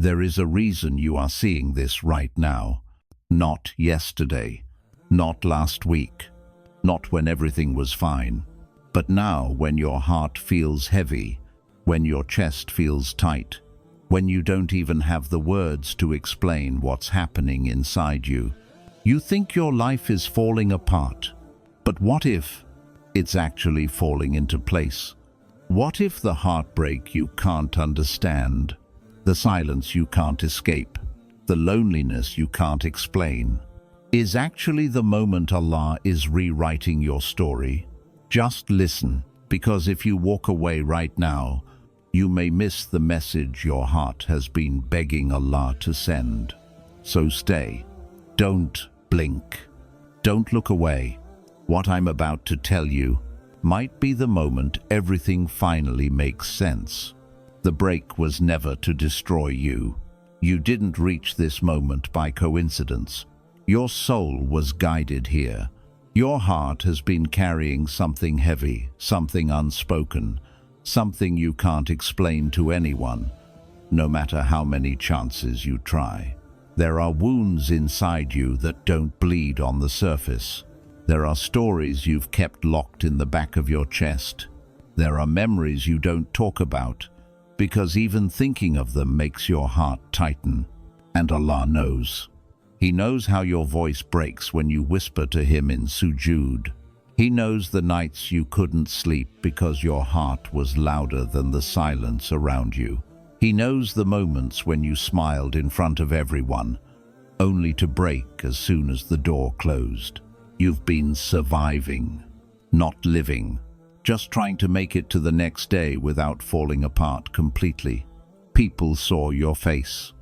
There is a reason you are seeing this right now. Not yesterday, not last week, not when everything was fine, but now when your heart feels heavy, when your chest feels tight, when you don't even have the words to explain what's happening inside you. You think your life is falling apart, but what if it's actually falling into place? What if the heartbreak you can't understand, the silence you can't escape, the loneliness you can't explain, is actually the moment Allah is rewriting your story? Just listen, because if you walk away right now, you may miss the message your heart has been begging Allah to send. So stay. Don't blink. Don't look away. What I'm about to tell you might be the moment everything finally makes sense. The break was never to destroy you. You didn't reach this moment by coincidence. Your soul was guided here. Your heart has been carrying something heavy, something unspoken, something you can't explain to anyone, no matter how many chances you try. There are wounds inside you that don't bleed on the surface. There are stories you've kept locked in the back of your chest. There are memories you don't talk about, because even thinking of them makes your heart tighten. And Allah knows. He knows how your voice breaks when you whisper to Him in sujood. He knows the nights you couldn't sleep because your heart was louder than the silence around you. He knows the moments when you smiled in front of everyone, only to break as soon as the door closed. You've been surviving, not living, just trying to make it to the next day without falling apart completely. People saw your face.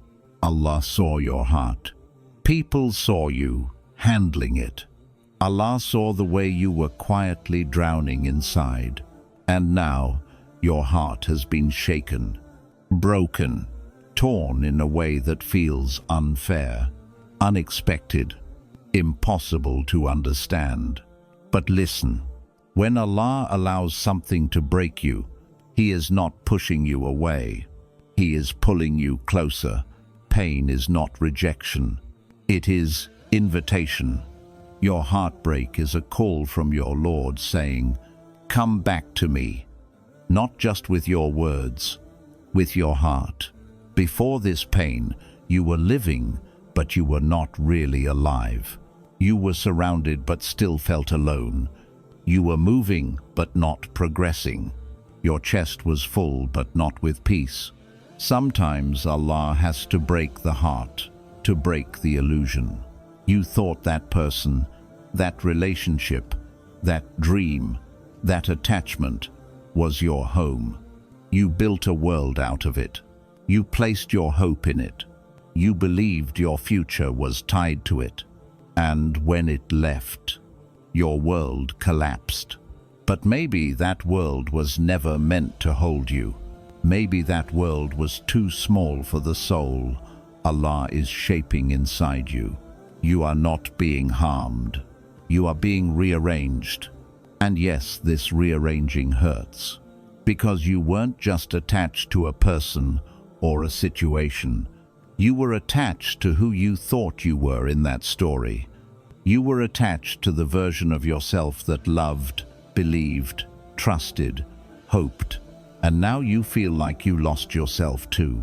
Allah saw your heart. People saw you handling it. Allah saw the way you were quietly drowning inside. And now your heart has been shaken, broken, torn in a way that feels unfair, unexpected, impossible to understand. But listen, when Allah allows something to break you, He is not pushing you away. He is pulling you closer. Pain is not rejection. It is invitation. Your heartbreak is a call from your Lord saying, "Come back to me," not just with your words, with your heart. Before this pain, you were living, but you were not really alive. You were surrounded but still felt alone. You were moving but not progressing. Your chest was full but not with peace. Sometimes Allah has to break the heart to break the illusion. You thought that person, that relationship, that dream, that attachment was your home. You built a world out of it. You placed your hope in it. You believed your future was tied to it. And when it left, your world collapsed. But maybe that world was never meant to hold you. Maybe that world was too small for the soul Allah is shaping inside you. You are not being harmed. You are being rearranged. And yes, this rearranging hurts. Because you weren't just attached to a person or a situation. You were attached to who you thought you were in that story. You were attached to the version of yourself that loved, believed, trusted, hoped. And now you feel like you lost yourself too.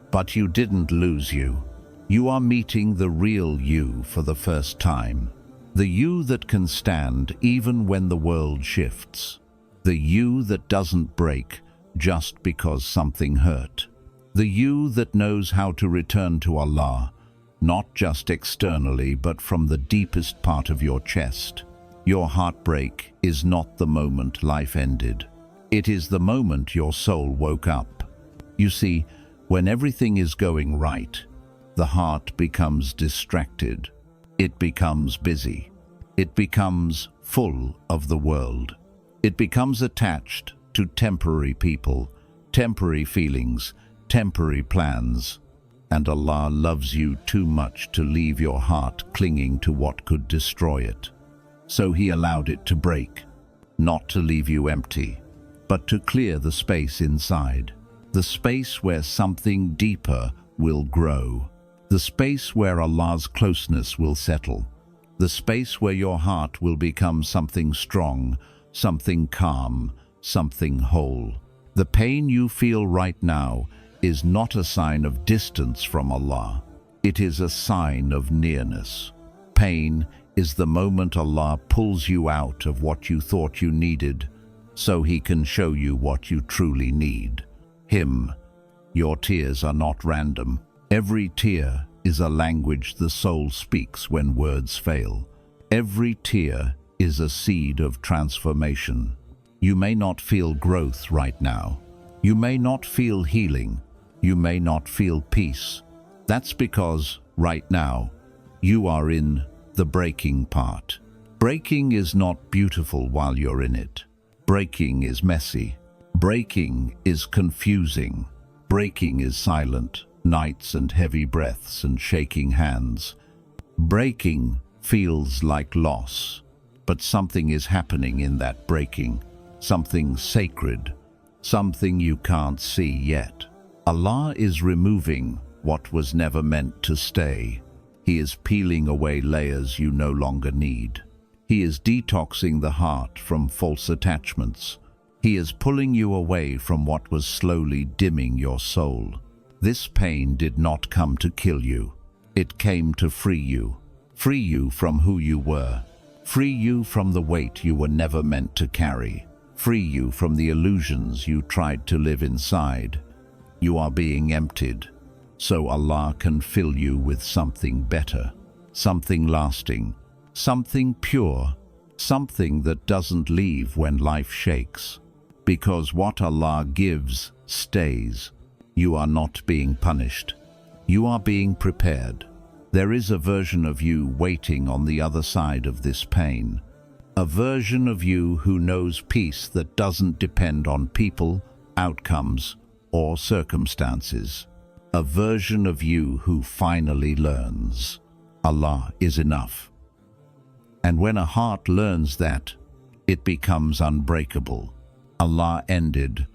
But you didn't lose you. You are meeting the real you for the first time. The you that can stand even when the world shifts. The you that doesn't break just because something hurt. The you that knows how to return to Allah, not just externally but from the deepest part of your chest. Your heartbreak is not the moment life ended. It is the moment your soul woke up. You see, when everything is going right, the heart becomes distracted. It becomes busy. It becomes full of the world. It becomes attached to temporary people, temporary feelings, temporary plans. And Allah loves you too much to leave your heart clinging to what could destroy it. So He allowed it to break, not to leave you empty, but to clear the space inside. The space where something deeper will grow. The space where Allah's closeness will settle. The space where your heart will become something strong, something calm, something whole. The pain you feel right now is not a sign of distance from Allah. It is a sign of nearness. Pain is the moment Allah pulls you out of what you thought you needed, so He can show you what you truly need. Him. Your tears are not random. Every tear is a language the soul speaks when words fail. Every tear is a seed of transformation. You may not feel growth right now. You may not feel healing. You may not feel peace. That's because, right now, you are in the breaking part. Breaking is not beautiful while you're in it. Breaking is messy. Breaking is confusing. Breaking is silent, nights and heavy breaths and shaking hands. Breaking feels like loss, but something is happening in that breaking, something sacred, something you can't see yet. Allah is removing what was never meant to stay. He is peeling away layers you no longer need. He is detoxing the heart from false attachments. He is pulling you away from what was slowly dimming your soul. This pain did not come to kill you. It came to free you. Free you from who you were. Free you from the weight you were never meant to carry. Free you from the illusions you tried to live inside. You are being emptied, so Allah can fill you with something better, something lasting, something pure, something that doesn't leave when life shakes. Because what Allah gives stays. You are not being punished. You are being prepared. There is a version of you waiting on the other side of this pain. A version of you who knows peace that doesn't depend on people, outcomes, or circumstances. A version of you who finally learns Allah is enough. And when a heart learns that, it becomes unbreakable. Allah ended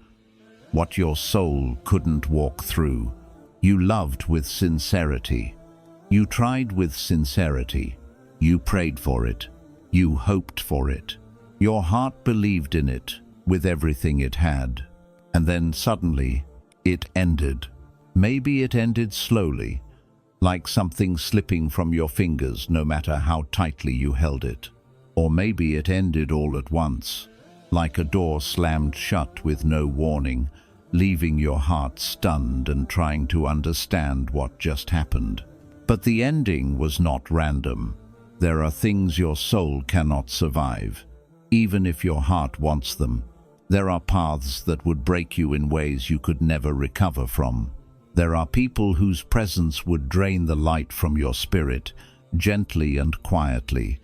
what your soul couldn't walk through. You loved with sincerity. You tried with sincerity. You prayed for it. You hoped for it. Your heart believed in it with everything it had. And then suddenly, it ended. Maybe it ended slowly, like something slipping from your fingers no matter how tightly you held it. Or maybe it ended all at once, like a door slammed shut with no warning, leaving your heart stunned and trying to understand what just happened. But the ending was not random. There are things your soul cannot survive, even if your heart wants them. There are paths that would break you in ways you could never recover from. There are people whose presence would drain the light from your spirit, gently and quietly,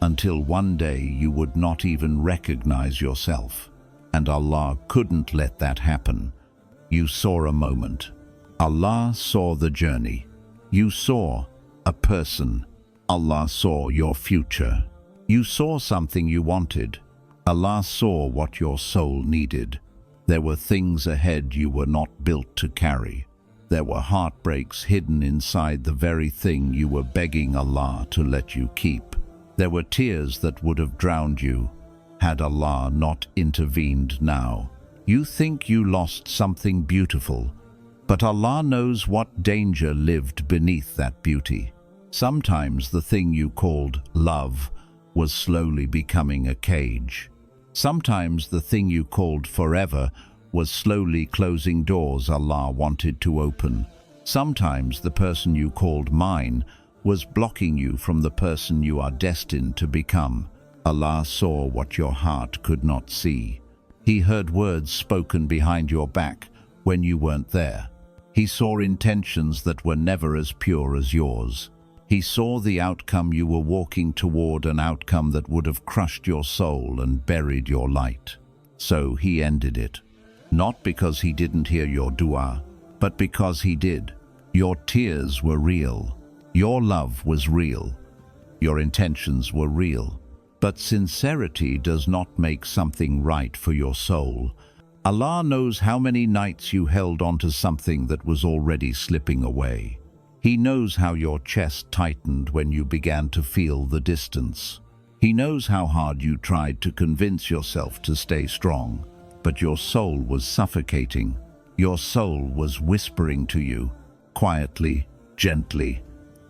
until one day you would not even recognize yourself. And Allah couldn't let that happen. You saw a moment. Allah saw the journey. You saw a person. Allah saw your future. You saw something you wanted. Allah saw what your soul needed. There were things ahead you were not built to carry. There were heartbreaks hidden inside the very thing you were begging Allah to let you keep. There were tears that would have drowned you had Allah not intervened now. You think you lost something beautiful, but Allah knows what danger lived beneath that beauty. Sometimes the thing you called love was slowly becoming a cage. Sometimes the thing you called forever was slowly closing doors Allah wanted to open. Sometimes the person you called mine was blocking you from the person you are destined to become. Allah saw what your heart could not see. He heard words spoken behind your back when you weren't there. He saw intentions that were never as pure as yours. He saw the outcome you were walking toward, an outcome that would have crushed your soul and buried your light. So He ended it. Not because He didn't hear your dua, but because He did. Your tears were real. Your love was real. Your intentions were real. But sincerity does not make something right for your soul. Allah knows how many nights you held onto something that was already slipping away. He knows how your chest tightened when you began to feel the distance. He knows how hard you tried to convince yourself to stay strong, but your soul was suffocating. Your soul was whispering to you, quietly, gently,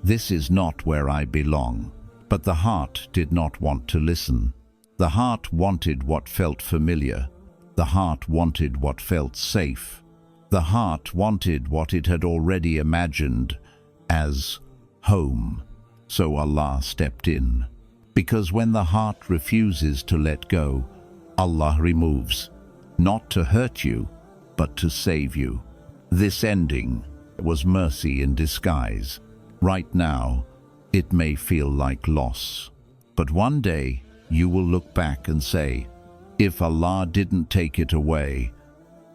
"This is not where I belong." But the heart did not want to listen. The heart wanted what felt familiar. The heart wanted what felt safe. The heart wanted what it had already imagined as home. So Allah stepped in. Because when the heart refuses to let go, Allah removes, not to hurt you, but to save you. This ending was mercy in disguise. Right now, it may feel like loss. But one day, you will look back and say, if Allah didn't take it away,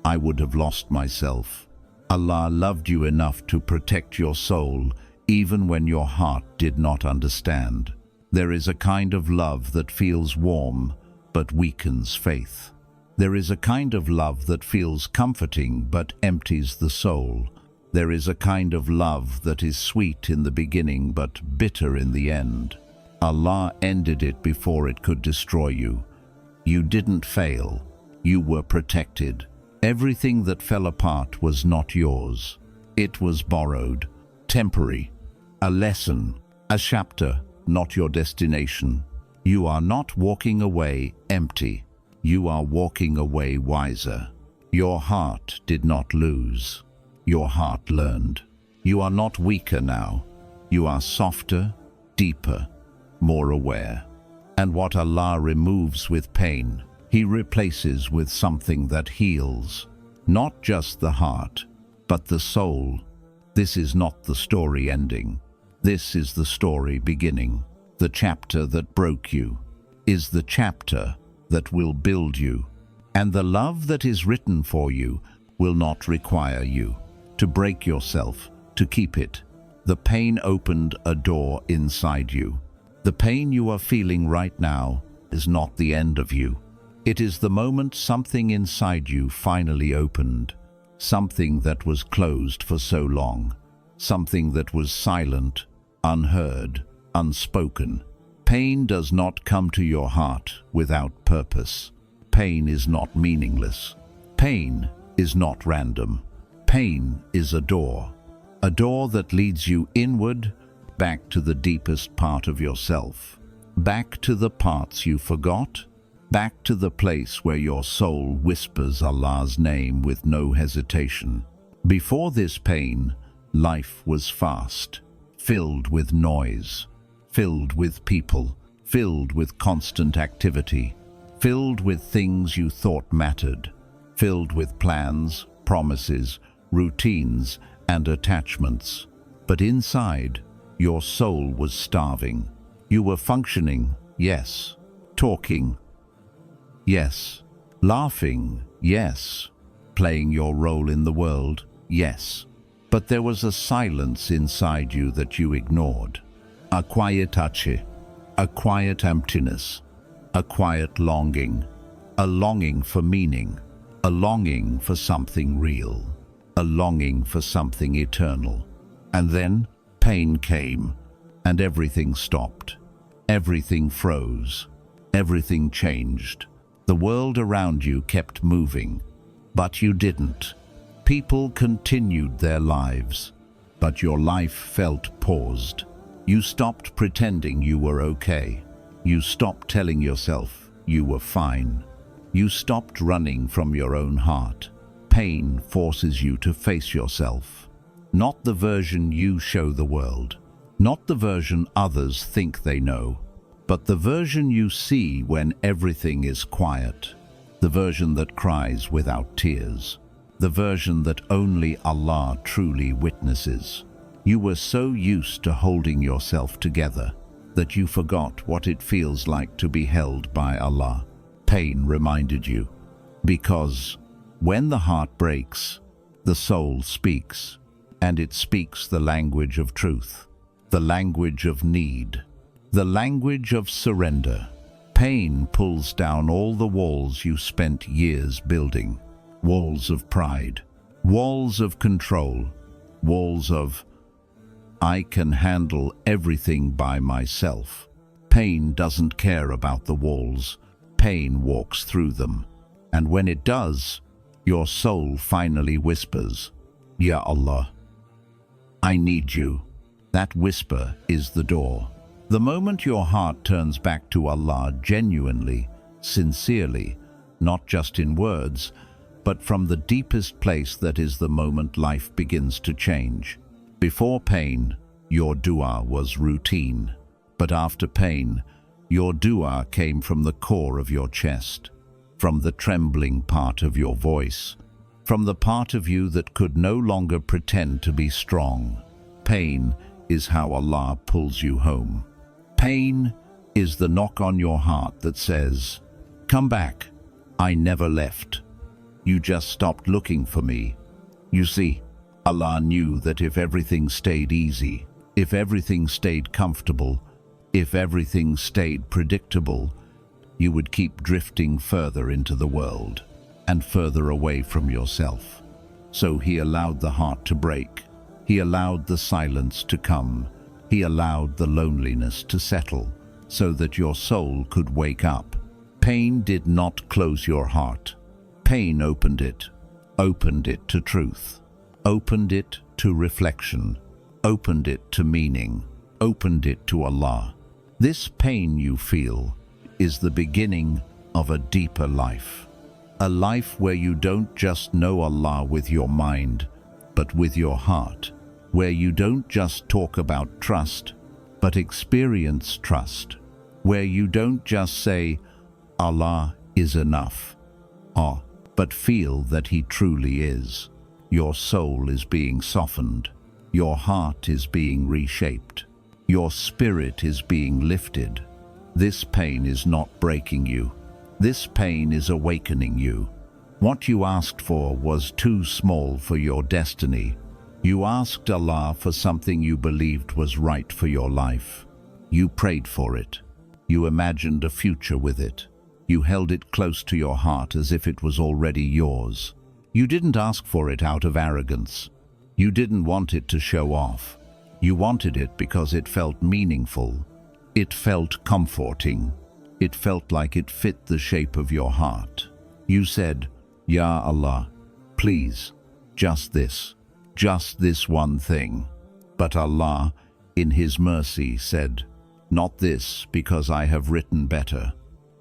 I would have lost myself. Allah loved you enough to protect your soul, even when your heart did not understand. There is a kind of love that feels warm, but weakens faith. There is a kind of love that feels comforting, but empties the soul. There is a kind of love that is sweet in the beginning, but bitter in the end. Allah ended it before it could destroy you. You didn't fail. You were protected. Everything that fell apart was not yours. It was borrowed, temporary, a lesson, a chapter, not your destination. You are not walking away empty. You are walking away wiser. Your heart did not lose. Your heart learned. You are not weaker now. You are softer, deeper, more aware. And what Allah removes with pain, He replaces with something that heals. Not just the heart, but the soul. This is not the story ending. This is the story beginning. The chapter that broke you is the chapter that will build you. And the love that is written for you will not require you to break yourself to keep it. The pain opened a door inside you. The pain you are feeling right now is not the end of you. It is the moment something inside you finally opened. Something that was closed for so long. Something that was silent, unheard, unspoken. Pain does not come to your heart without purpose. Pain is not meaningless. Pain is not random. Pain is a door that leads you inward, back to the deepest part of yourself, back to the parts you forgot, back to the place where your soul whispers Allah's name with no hesitation. Before this pain, life was fast, filled with noise, filled with people, filled with constant activity, filled with things you thought mattered, filled with plans, promises, routines, and attachments. But inside, your soul was starving. You were functioning, yes. Talking, yes. Laughing, yes. Playing your role in the world, yes. But there was a silence inside you that you ignored. A quiet ache, a quiet emptiness, a quiet longing, a longing for meaning, a longing for something real, a longing for something eternal. And then pain came, and everything stopped. Everything froze. Everything changed. The world around you kept moving, but you didn't. People continued their lives, but your life felt paused. You stopped pretending you were okay. You stopped telling yourself you were fine. You stopped running from your own heart. Pain forces you to face yourself. Not the version you show the world. Not the version others think they know. But the version you see when everything is quiet. The version that cries without tears. The version that only Allah truly witnesses. You were so used to holding yourself together that you forgot what it feels like to be held by Allah. Pain reminded you. Because when the heart breaks, the soul speaks, and it speaks the language of truth, the language of need, the language of surrender. Pain pulls down all the walls you spent years building. walls of pride, walls of control, walls of, I can handle everything by myself. Pain doesn't care about the walls. Pain walks through them. And when it does, your soul finally whispers, Ya Allah, I need you. That whisper is the door. The moment your heart turns back to Allah genuinely, sincerely, not just in words, but from the deepest place, that is the moment life begins to change. Before pain, your dua was routine. But after pain, your dua came from the core of your chest, from the trembling part of your voice, from the part of you that could no longer pretend to be strong. Pain is how Allah pulls you home. Pain is the knock on your heart that says, come back, I never left. You just stopped looking for me. You see, Allah knew that if everything stayed easy, if everything stayed comfortable, if everything stayed predictable, you would keep drifting further into the world and further away from yourself. So He allowed the heart to break. He allowed the silence to come. He allowed the loneliness to settle so that your soul could wake up. Pain did not close your heart. Pain opened it to truth, opened it to reflection, opened it to meaning, opened it to Allah. This pain you feel is the beginning of a deeper life. A life where you don't just know Allah with your mind, but with your heart. Where you don't just talk about trust, but experience trust. Where you don't just say, Allah is enough, but feel that He truly is. Your soul is being softened. Your heart is being reshaped. Your spirit is being lifted. This pain is not breaking you. This pain is awakening you. What you asked for was too small for your destiny. You asked Allah for something you believed was right for your life. You prayed for it. You imagined a future with it. You held it close to your heart as if it was already yours. You didn't ask for it out of arrogance. You didn't want it to show off. You wanted it because it felt meaningful. It felt comforting. It felt like it fit the shape of your heart. You said, Ya Allah, please, just this one thing. But Allah, in His mercy, said, not this, because I have written better.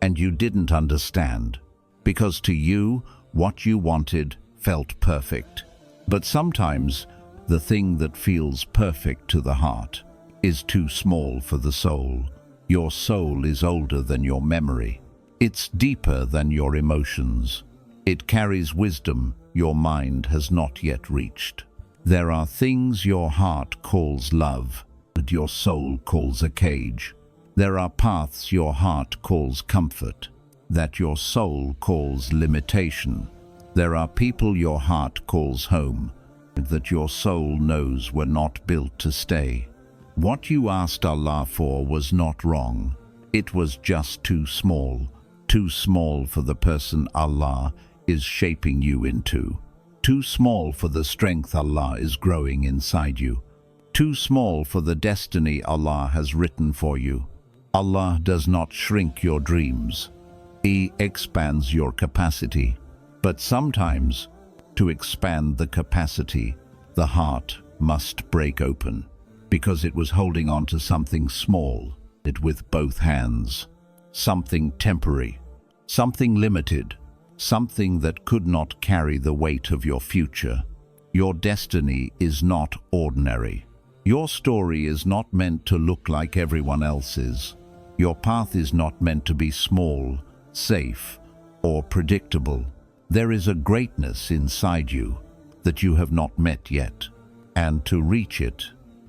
And you didn't understand, because to you, what you wanted felt perfect. But sometimes, the thing that feels perfect to the heart is too small for the soul. Your soul is older than your memory. It's deeper than your emotions. It carries wisdom your mind has not yet reached. There are things your heart calls love, that your soul calls a cage. There are paths your heart calls comfort, that your soul calls limitation. There are people your heart calls home, that your soul knows were not built to stay. What you asked Allah for was not wrong. It was just too small for the person Allah is shaping you into. Too small for the strength Allah is growing inside you. Too small for the destiny Allah has written for you. Allah does not shrink your dreams. He expands your capacity. But sometimes, to expand the capacity, the heart must break open, because it was holding on to something small, with both hands, something temporary, something limited, something that could not carry the weight of your future. Your destiny is not ordinary. Your story is not meant to look like everyone else's. Your path is not meant to be small, safe, or predictable. There is a greatness inside you that you have not met yet, and to reach it,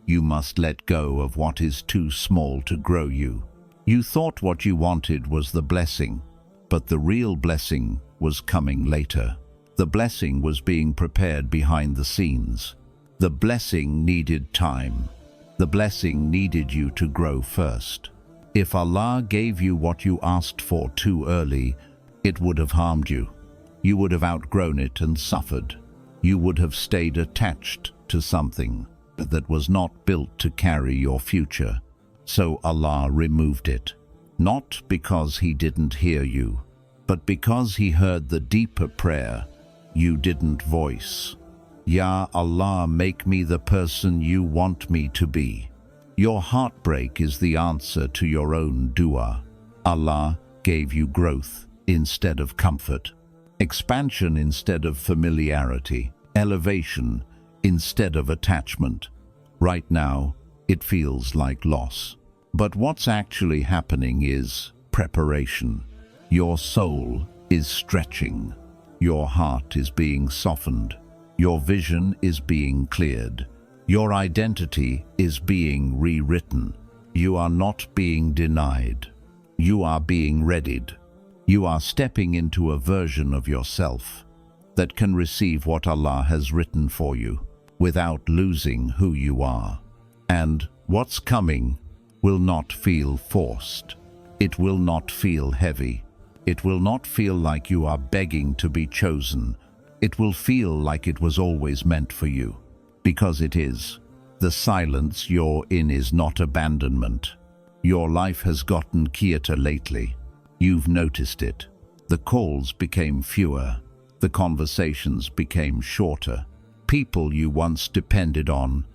you must let go of what is too small to grow you. You thought what you wanted was the blessing, but the real blessing was coming later. The blessing was being prepared behind the scenes. The blessing needed time. The blessing needed you to grow first. If Allah gave you what you asked for too early, it would have harmed you. You would have outgrown it and suffered. You would have stayed attached to something that was not built to carry your future. So Allah removed it, not because He didn't hear you, but because He heard the deeper prayer you didn't voice. Ya Allah, make me the person you want me to be. Your heartbreak is the answer to your own dua. Allah gave you growth instead of comfort, expansion instead of familiarity, elevation instead of attachment. Right now, it feels like loss. But what's actually happening is preparation. Your soul is stretching. Your heart is being softened. Your vision is being cleared. Your identity is being rewritten. You are not being denied. You are being readied. You are stepping into a version of yourself that can receive what Allah has written for you without losing who you are. And what's coming will not feel forced. It will not feel heavy. It will not feel like you are begging to be chosen. It will feel like it was always meant for you, because it is. The silence you're in is not abandonment. Your life has gotten quieter lately. You've noticed it. The calls became fewer. The conversations became shorter. People you once depended on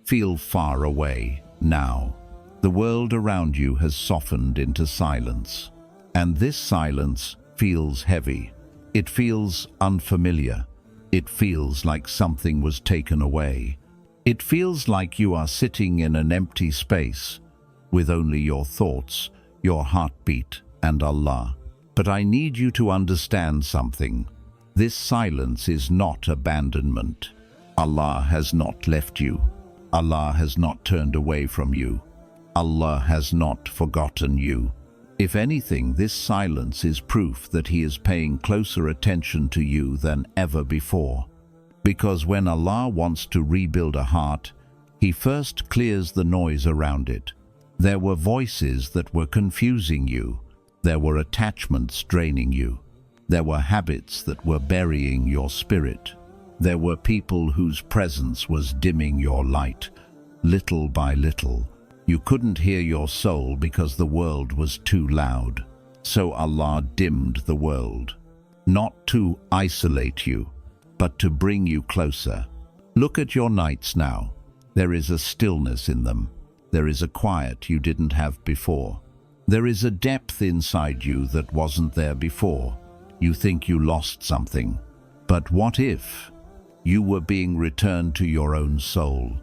feel far away now. The world around you has softened into silence. And this silence feels heavy. It feels unfamiliar. It feels like something was taken away. It feels like you are sitting in an empty space with only your thoughts, your heartbeat, and Allah. But I need you to understand something. This silence is not abandonment. Allah has not left you. Allah has not turned away from you. Allah has not forgotten you. If anything, this silence is proof that He is paying closer attention to you than ever before. Because when Allah wants to rebuild a heart, He first clears the noise around it. There were voices that were confusing you. There were attachments draining you. There were habits that were burying your spirit. There were people whose presence was dimming your light. Little by little, you couldn't hear your soul because the world was too loud. So Allah dimmed the world, not to isolate you, but to bring you closer. Look at your nights now. There is a stillness in them. There is a quiet you didn't have before. There is a depth inside you that wasn't there before. You think you lost something. But what if you were being returned to your own soul?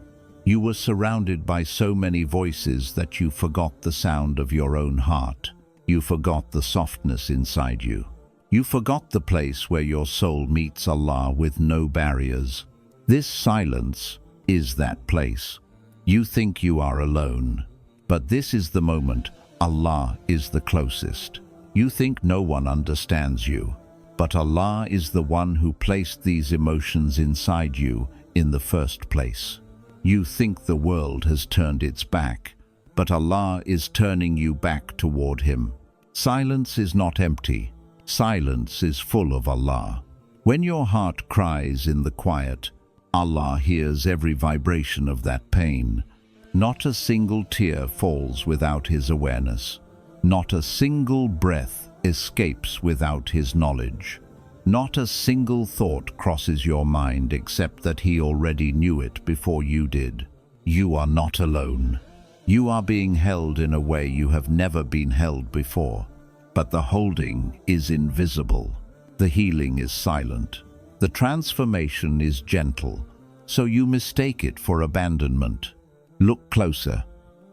You were surrounded by so many voices that you forgot the sound of your own heart. You forgot the softness inside you. You forgot the place where your soul meets Allah with no barriers. This silence is that place. You think you are alone, but this is the moment Allah is the closest. You think no one understands you, but Allah is the one who placed these emotions inside you in the first place. You think the world has turned its back, but Allah is turning you back toward Him. Silence is not empty. Silence is full of Allah. When your heart cries in the quiet, Allah hears every vibration of that pain. Not a single tear falls without His awareness. Not a single breath escapes without His knowledge. Not a single thought crosses your mind except that He already knew it before you did. You are not alone. You are being held in a way you have never been held before. But the holding is invisible. The healing is silent. The transformation is gentle, so you mistake it for abandonment. Look closer.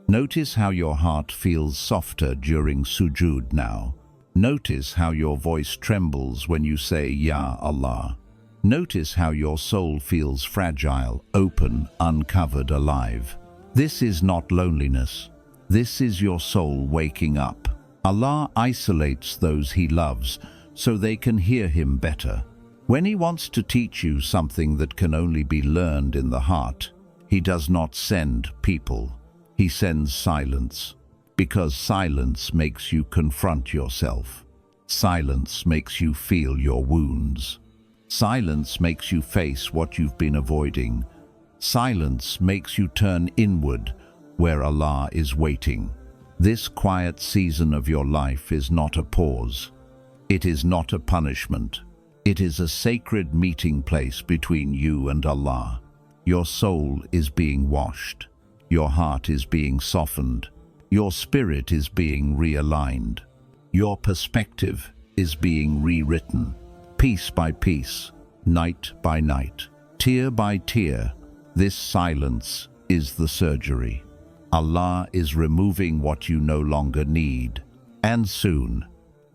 Notice how your heart feels softer during sujood now. Notice how your voice trembles when you say, Ya Allah. Notice how your soul feels fragile, open, uncovered, alive. This is not loneliness. This is your soul waking up. Allah isolates those He loves so they can hear Him better. When He wants to teach you something that can only be learned in the heart, He does not send people. He sends silence. Because silence makes you confront yourself. Silence makes you feel your wounds. Silence makes you face what you've been avoiding. Silence makes you turn inward where Allah is waiting. This quiet season of your life is not a pause. It is not a punishment. It is a sacred meeting place between you and Allah. Your soul is being washed. Your heart is being softened. Your spirit is being realigned. Your perspective is being rewritten. Piece by piece, night by night, tear by tear, this silence is the surgery. Allah is removing what you no longer need, and soon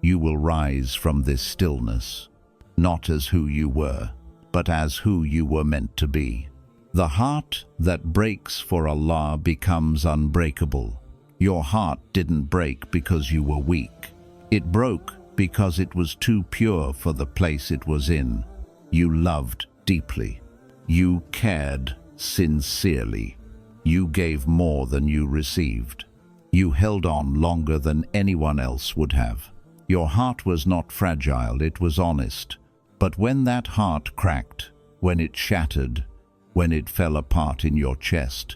you will rise from this stillness, not as who you were, but as who you were meant to be. The heart that breaks for Allah becomes unbreakable. Your heart didn't break because you were weak. It broke because it was too pure for the place it was in. You loved deeply. You cared sincerely. You gave more than you received. You held on longer than anyone else would have. Your heart was not fragile, it was honest. But when that heart cracked, when it shattered, when it fell apart in your chest,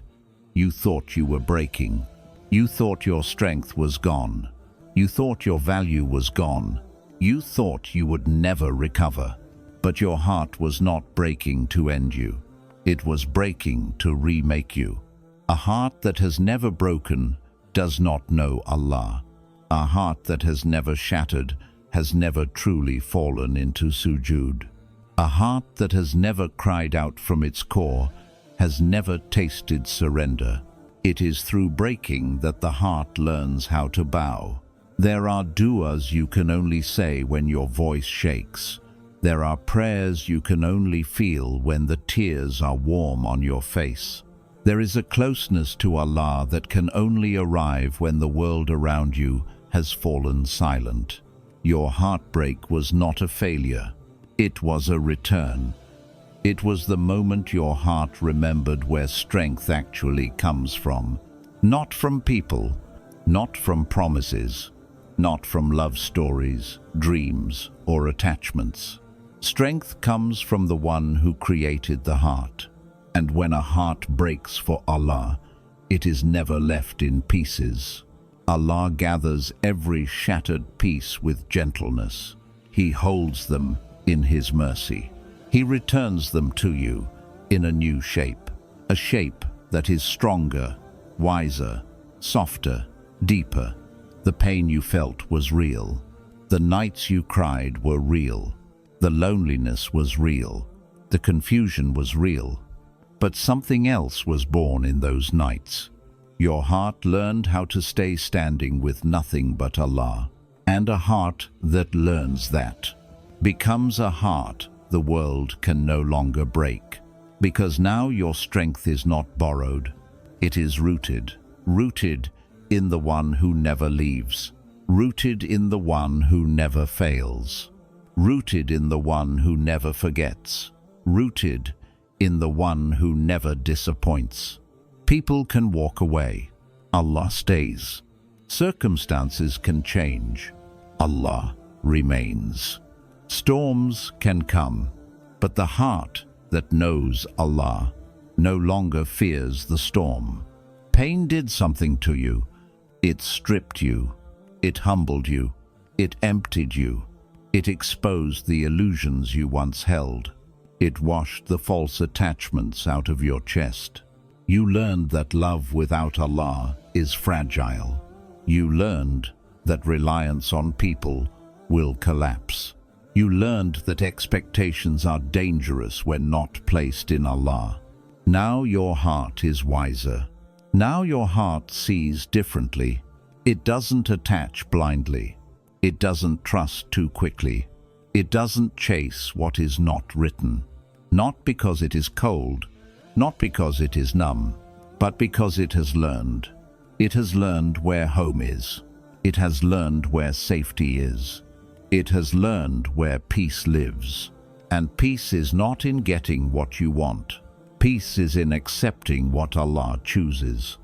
you thought you were breaking. You thought your strength was gone. You thought your value was gone. You thought you would never recover. But your heart was not breaking to end you. It was breaking to remake you. A heart that has never broken does not know Allah. A heart that has never shattered has never truly fallen into sujood. A heart that has never cried out from its core has never tasted surrender. It is through breaking that the heart learns how to bow. There are du'as you can only say when your voice shakes. There are prayers you can only feel when the tears are warm on your face. There is a closeness to Allah that can only arrive when the world around you has fallen silent. Your heartbreak was not a failure. It was a return. It was the moment your heart remembered where strength actually comes from. Not from people, not from promises, not from love stories, dreams, or attachments. Strength comes from the one who created the heart. And when a heart breaks for Allah, it is never left in pieces. Allah gathers every shattered piece with gentleness. He holds them in His mercy. He returns them to you in a new shape, a shape that is stronger, wiser, softer, deeper. The pain you felt was real. The nights you cried were real. The loneliness was real. The confusion was real. But something else was born in those nights. Your heart learned how to stay standing with nothing but Allah. And a heart that learns that becomes a heart the world can no longer break. Because now your strength is not borrowed. It is rooted in the one who never leaves. Rooted in the one who never fails. Rooted in the one who never forgets. Rooted in the one who never disappoints. People can walk away. Allah stays. Circumstances can change. Allah remains. Storms can come, but the heart that knows Allah no longer fears the storm. Pain did something to you. It stripped you. It humbled you. It emptied you. It exposed the illusions you once held. It washed the false attachments out of your chest. You learned that love without Allah is fragile. You learned that reliance on people will collapse. You learned that expectations are dangerous when not placed in Allah. Now your heart is wiser. Now your heart sees differently. It doesn't attach blindly. It doesn't trust too quickly. It doesn't chase what is not written. Not because it is cold, not because it is numb, but because it has learned. It has learned where home is. It has learned where safety is. It has learned where peace lives. And peace is not in getting what you want. Peace is in accepting what Allah chooses.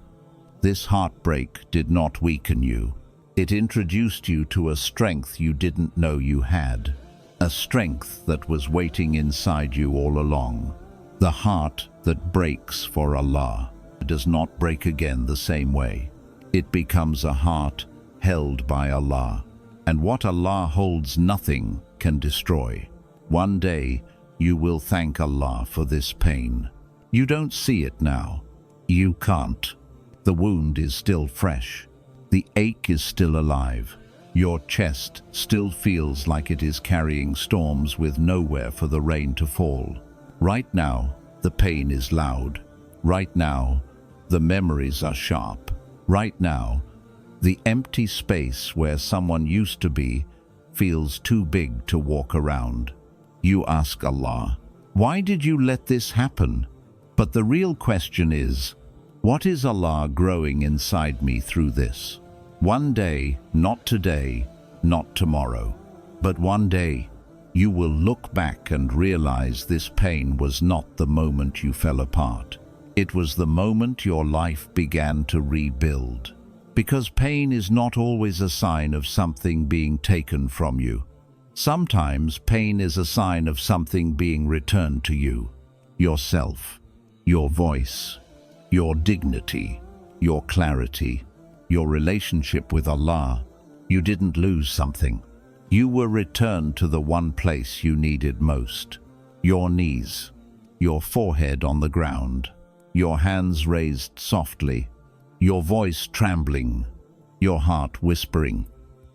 This heartbreak did not weaken you. It introduced you to a strength you didn't know you had, a strength that was waiting inside you all along. The heart that breaks for Allah does not break again the same way. It becomes a heart held by Allah, and what Allah holds nothing can destroy. One day you will thank Allah for this pain. You don't see it now. You can't. The wound is still fresh. The ache is still alive. Your chest still feels like it is carrying storms with nowhere for the rain to fall. Right now, the pain is loud. Right now, the memories are sharp. Right now, the empty space where someone used to be feels too big to walk around. You ask Allah, why did you let this happen? But the real question is, what is Allah growing inside me through this? One day, not today, not tomorrow, but one day, you will look back and realize this pain was not the moment you fell apart. It was the moment your life began to rebuild. Because pain is not always a sign of something being taken from you. Sometimes pain is a sign of something being returned to you. Yourself, your voice, your dignity, your clarity, your relationship with Allah. You didn't lose something. You were returned to the one place you needed most. Your knees, your forehead on the ground, your hands raised softly, your voice trembling, your heart whispering,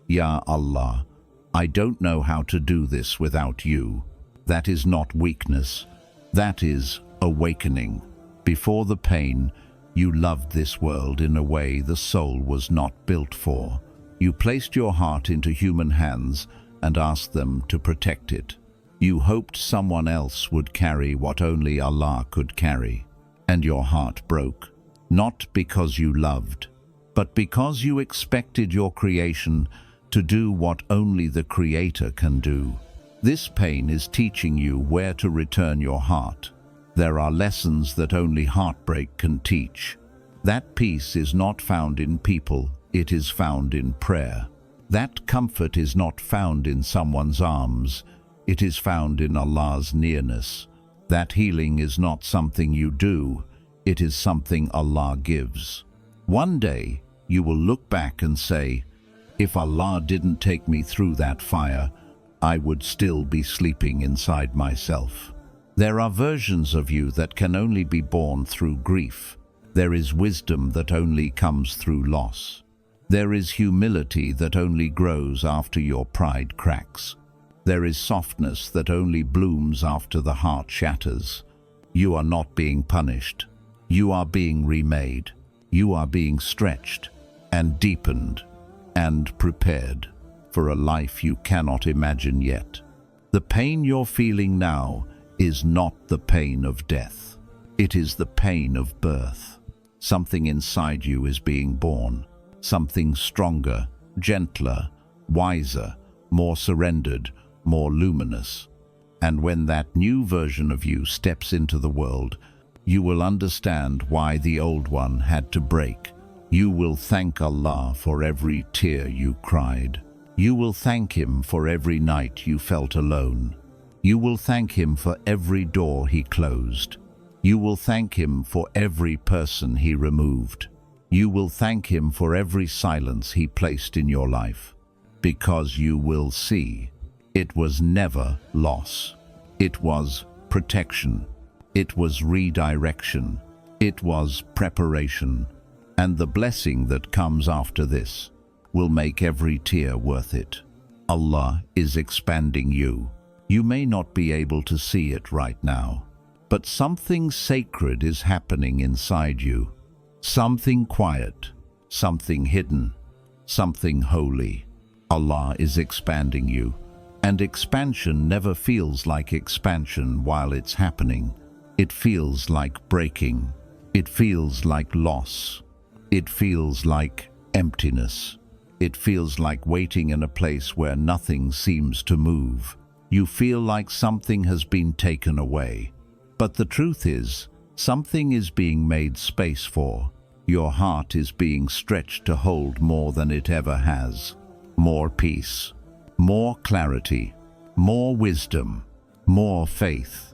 Ya Allah, I don't know how to do this without you. That is not weakness. That is awakening. Before the pain, you loved this world in a way the soul was not built for. You placed your heart into human hands and asked them to protect it. You hoped someone else would carry what only Allah could carry. And your heart broke, not because you loved, but because you expected your creation to do what only the Creator can do. This pain is teaching you where to return your heart. There are lessons that only heartbreak can teach. That peace is not found in people, it is found in prayer. That comfort is not found in someone's arms, it is found in Allah's nearness. That healing is not something you do, it is something Allah gives. One day, you will look back and say, if Allah didn't take me through that fire, I would still be sleeping inside myself. There are versions of you that can only be born through grief. There is wisdom that only comes through loss. There is humility that only grows after your pride cracks. There is softness that only blooms after the heart shatters. You are not being punished. You are being remade. You are being stretched and deepened and prepared for a life you cannot imagine yet. The pain you're feeling now is not the pain of death. It is the pain of birth. Something inside you is being born. Something stronger, gentler, wiser, more surrendered, more luminous. And when that new version of you steps into the world, you will understand why the old one had to break. You will thank Allah for every tear you cried. You will thank Him for every night you felt alone. You will thank Him for every door He closed. You will thank Him for every person He removed. You will thank Him for every silence He placed in your life. Because you will see, it was never loss. It was protection. It was redirection. It was preparation. And the blessing that comes after this will make every tear worth it. Allah is expanding you. You may not be able to see it right now, but something sacred is happening inside you. Something quiet, something hidden, something holy. Allah is expanding you, and expansion never feels like expansion while it's happening. It feels like breaking. It feels like loss. It feels like emptiness. It feels like waiting in a place where nothing seems to move. You feel like something has been taken away. But the truth is, something is being made space for. Your heart is being stretched to hold more than it ever has. More peace, more clarity, more wisdom, more faith,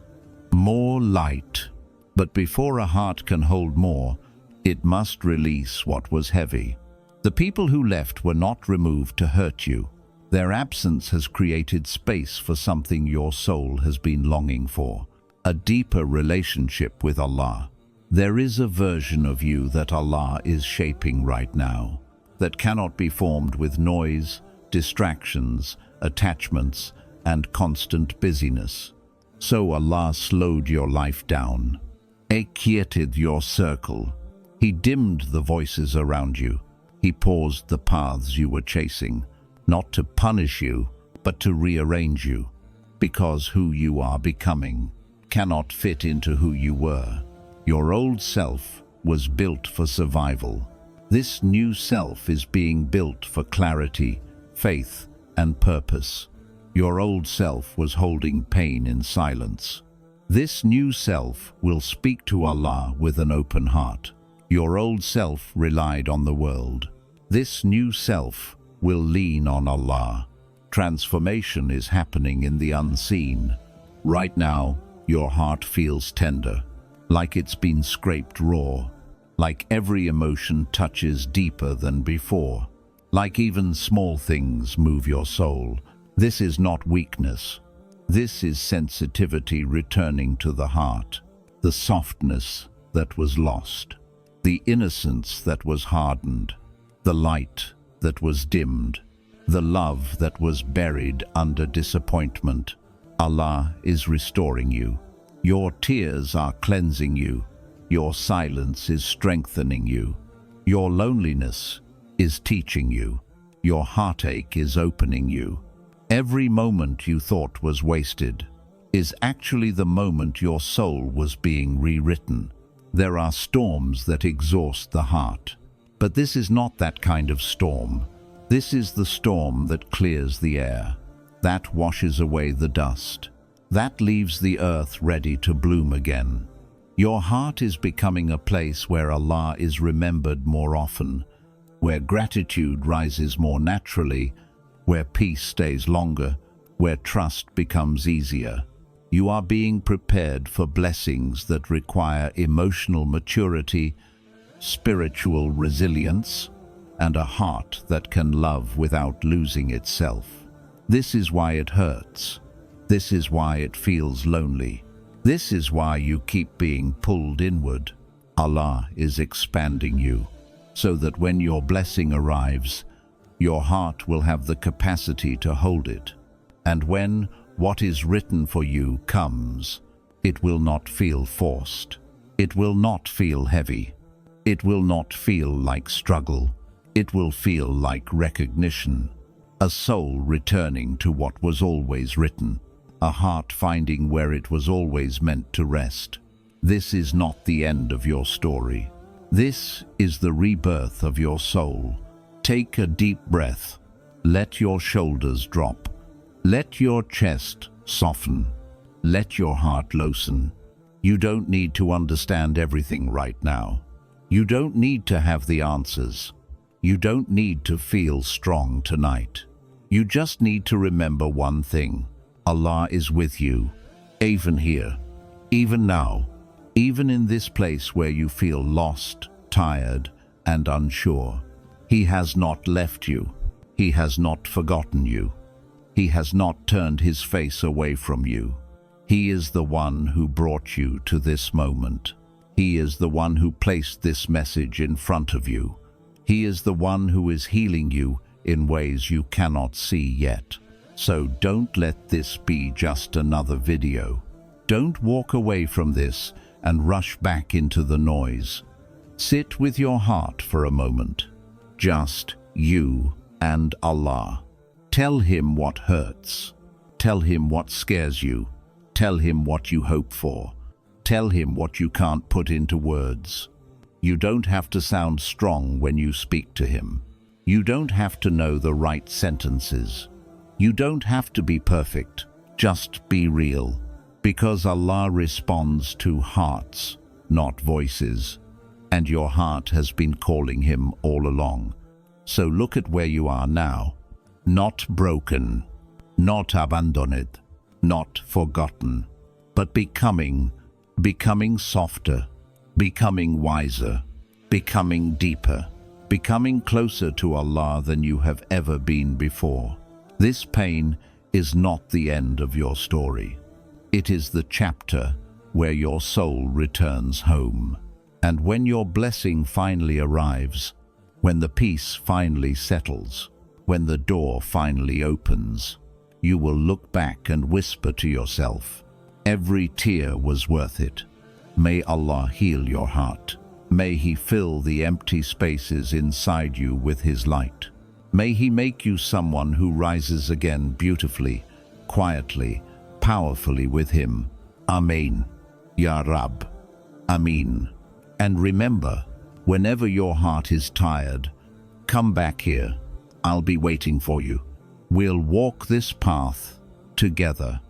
more light. But before a heart can hold more, it must release what was heavy. The people who left were not removed to hurt you. Their absence has created space for something your soul has been longing for, a deeper relationship with Allah. There is a version of you that Allah is shaping right now, that cannot be formed with noise, distractions, attachments, and constant busyness. So Allah slowed your life down. He quieted your circle. He dimmed the voices around you. He paused the paths you were chasing, not to punish you, but to rearrange you, because who you are becoming cannot fit into who you were. Your old self was built for survival. This new self is being built for clarity, faith, and purpose. Your old self was holding pain in silence. This new self will speak to Allah with an open heart. Your old self relied on the world. This new self will lean on Allah. Transformation is happening in the unseen. Right now, your heart feels tender, like it's been scraped raw, like every emotion touches deeper than before, like even small things move your soul. This is not weakness. This is sensitivity returning to the heart, the softness that was lost, the innocence that was hardened, the light that was dimmed, the love that was buried under disappointment. Allah is restoring you. Your tears are cleansing you. Your silence is strengthening you. Your loneliness is teaching you. Your heartache is opening you. Every moment you thought was wasted is actually the moment your soul was being rewritten. There are storms that exhaust the heart, but this is not that kind of storm. This is the storm that clears the air, that washes away the dust, that leaves the earth ready to bloom again. Your heart is becoming a place where Allah is remembered more often, where gratitude rises more naturally, where peace stays longer, where trust becomes easier. You are being prepared for blessings that require emotional maturity, spiritual resilience, and a heart that can love without losing itself. This is why it hurts. This is why it feels lonely. This is why you keep being pulled inward. Allah is expanding you, so that when your blessing arrives, your heart will have the capacity to hold it. And when what is written for you comes, it will not feel forced. It will not feel heavy. It will not feel like struggle. It will feel like recognition. A soul returning to what was always written. A heart finding where it was always meant to rest. This is not the end of your story. This is the rebirth of your soul. Take a deep breath. Let your shoulders drop. Let your chest soften. Let your heart loosen. You don't need to understand everything right now. You don't need to have the answers. You don't need to feel strong tonight. You just need to remember one thing. Allah is with you, even here, even now, even in this place where you feel lost, tired, and unsure. He has not left you. He has not forgotten you. He has not turned his face away from you. He is the one who brought you to this moment. He is the one who placed this message in front of you. He is the one who is healing you in ways you cannot see yet. So don't let this be just another video. Don't walk away from this and rush back into the noise. Sit with your heart for a moment. Just you and Allah. Tell him what hurts. Tell him what scares you. Tell him what you hope for. Tell him what you can't put into words. You don't have to sound strong when you speak to him. You don't have to know the right sentences. You don't have to be perfect. Just be real. Because Allah responds to hearts, not voices. and your heart has been calling him all along. So look at where you are now. Not broken, not abandoned, not forgotten, but becoming softer, becoming wiser, becoming deeper, becoming closer to Allah than you have ever been before. This pain is not the end of your story. It is the chapter where your soul returns home. And when your blessing finally arrives, when the peace finally settles, when the door finally opens, you will look back and whisper to yourself, every tear was worth it. May Allah heal your heart. May He fill the empty spaces inside you with His light. May He make you someone who rises again beautifully, quietly, powerfully with Him. Ameen. Ya Rab. Ameen. And remember, whenever your heart is tired, come back here. I'll be waiting for you. We'll walk this path together.